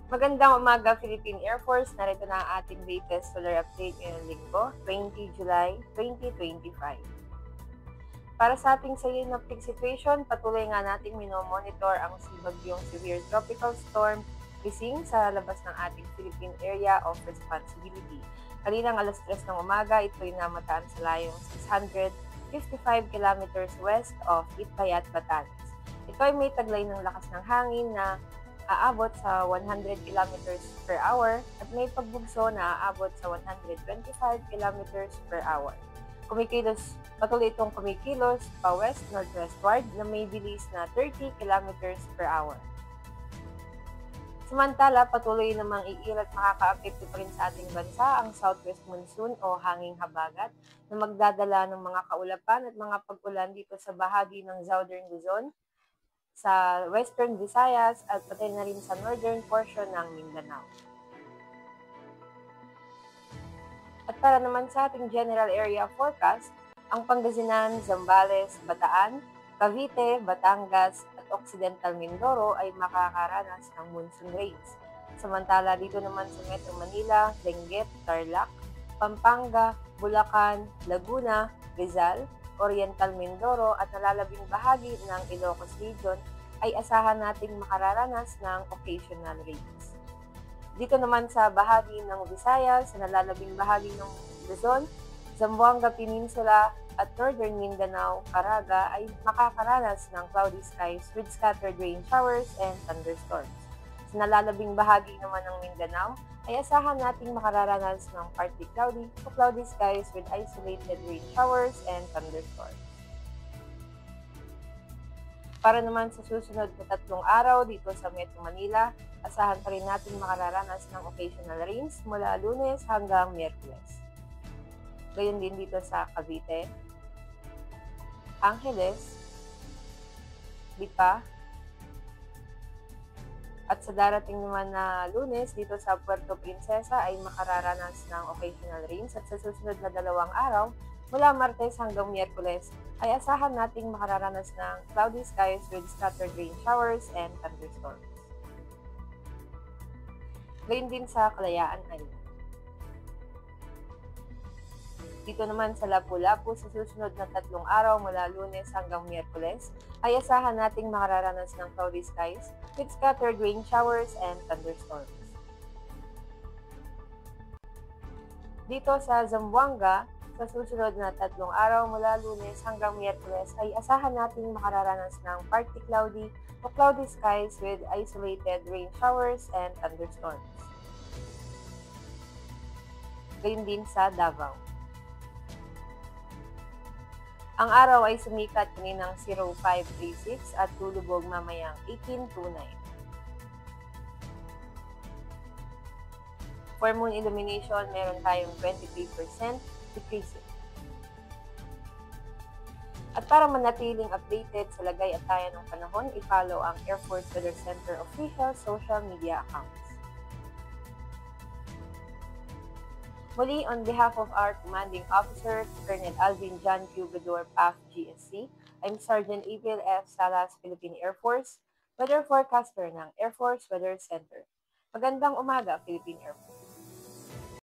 Magandang umaga, Philippine Air Force. Narito na ang ating latest solar update ngayong linggo, 20 July 2025. Para sa ating synoptic situation, patuloy nga nating minomonitor ang bagyong severe tropical storm Pising sa labas ng ating Philippine Area of Responsibility. Kaninang alas 3 ng umaga, ito'y namataan sa layong 655 kilometers west of Itbayat, Batanes. Ito ay may taglay ng lakas ng hangin na aabot sa 100 kilometers per hour at may pagbugso na aabot sa 125 kilometers per hour. Patuloy itong kumikilos pa west-northwestward na may bilis na 30 kilometers per hour. Samantala, patuloy namang iilat makakaapekto pa rin sa ating bansa ang southwest monsoon o hanging habagat na magdadala ng mga kaulapan at mga pag-ulan dito sa bahagi ng Southern Luzon, sa Western Visayas at pati na rin sa northern portion ng Mindanao. At para naman sa ating general area forecast, ang Pangasinan, Zambales, Bataan, Cavite, Batangas at Occidental Mindoro ay makakaranas ng monsoon rains. Samantala dito naman sa Metro Manila, Benguet, Tarlac, Pampanga, Bulacan, Laguna, Rizal, Oriental Mindoro at nalalabing bahagi ng Ilocos Region ay asahan nating makararanas ng occasional rains. Dito naman sa bahagi ng Visayas, sa nalalabing bahagi ng Luzon, Zamboanga Peninsula at Northern Mindanao, Caraga ay makakaranas ng cloudy skies with scattered rain showers and thunderstorms. Sa nalalabing bahagi naman ng Mindanao, ay asahan nating makararanas ng partly cloudy to cloudy skies with isolated rain showers and thunderstorms. Para naman sa susunod na 3 araw dito sa Metro Manila, asahan pa rin natin makararanas ng occasional rains mula Lunes hanggang Miyerkules. Gayon din dito sa Cavite, Angeles, Lipa, at sa darating naman na Lunes dito sa Puerto Princesa ay makararanas ng occasional rains at sa susunod na 2 araw mula Martes hanggang Miyerkules ay asahan nating makararanas ng cloudy skies with scattered rain showers and thunderstorms. Gayon din sa Kalayaan Island. Dito naman sa Lapu-Lapu sa susunod na 3 araw mula Lunes hanggang Miyerkules ay asahan nating makararanas ng cloudy skies with scattered rain showers and thunderstorms. Dito sa Zamboanga, sa susunod na 3 araw mula Lunes hanggang Miyerkules ay asahan nating makararanas ng partly cloudy o cloudy skies with isolated rain showers and thunderstorms. Gayon din sa Davao. Ang araw ay sumikat kaninang 0536 at lulubog mamayang 1829. For moon illumination, meron tayong 23% decreasing. At para manatiling updated sa lagay at tayo ng panahon, i-follow ang Air Force Weather Center official social media accounts. Muli, on behalf of our Commanding Officer, Colonel Alvin John Q. Bedor, PAF GSC, I'm Sergeant Evil F. Salas, Philippine Air Force, Weather Forecaster ng Air Force Weather Center. Magandang umaga, Philippine Air Force.